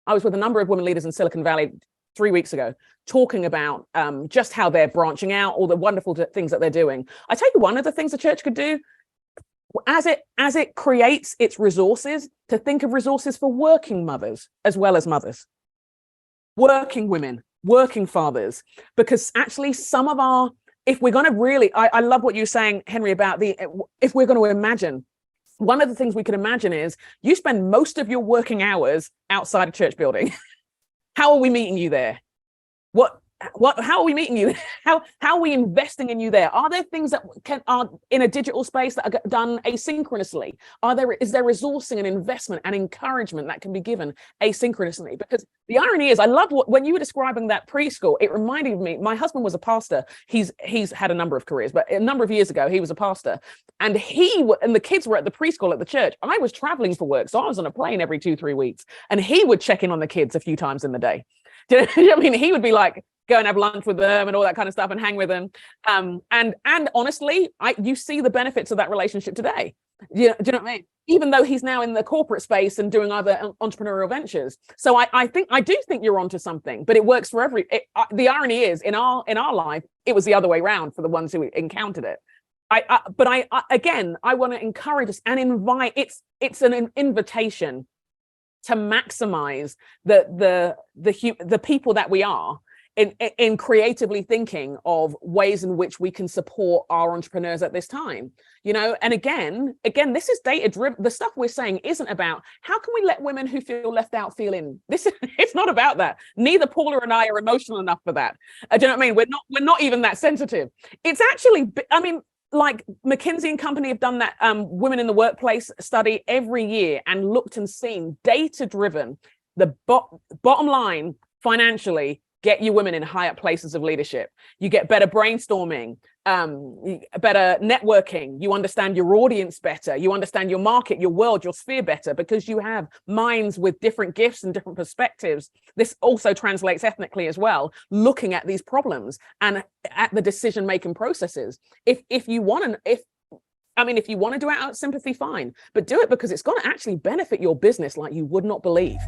I was with a number of women leaders in Silicon Valley 3 weeks ago, talking about just how they're branching out, all the wonderful things that they're doing. I tell you, one of the things the church could do, as it creates its resources, to think of resources for working mothers as well as mothers, working women, working fathers, because actually some of our, if we're going to really, I love what you're saying, Henry, about if we're going to imagine, one of the things we can imagine is you spend most of your working hours outside a church building. How are we meeting you there? How are we meeting you? How are we investing in you there? Are there things that are in a digital space that are done asynchronously? Is there resourcing and investment and encouragement that can be given asynchronously? Because the irony is, I love when you were describing that preschool, it reminded me, my husband was a pastor. He's had a number of careers, but a number of years ago, he was a pastor, and the kids were at the preschool at the church. I was traveling for work, so I was on a plane every 2-3 weeks, and he would check in on the kids a few times in the day. Do you know what I mean? He would be like, go and have lunch with them and all that kind of stuff and hang with them. And honestly, you see the benefits of that relationship today. Do you know what I mean? Even though he's now in the corporate space and doing other entrepreneurial ventures. So I do think you're onto something, but it works for the irony is in our life, it was the other way around for the ones who encountered it. Again, I want to encourage us and invite, it's an invitation to maximize the people that we are in creatively thinking of ways in which we can support our entrepreneurs at this time, and again, this is data driven. The stuff we're saying isn't about how can we let women who feel left out feel in. It's not about that. Neither Paula and I are emotional enough for that. Do you know what I mean? We're not even that sensitive. It's actually, like McKinsey and company have done that women in the workplace study every year and looked and seen data driven, the bottom line financially, get you women in higher places of leadership. You get better brainstorming, better networking. You understand your audience better. You understand your market, your world, your sphere better, because you have minds with different gifts and different perspectives. This also translates ethnically as well, looking at these problems and at the decision-making processes. If you want to do it out of sympathy, fine, but do it because it's going to actually benefit your business like you would not believe.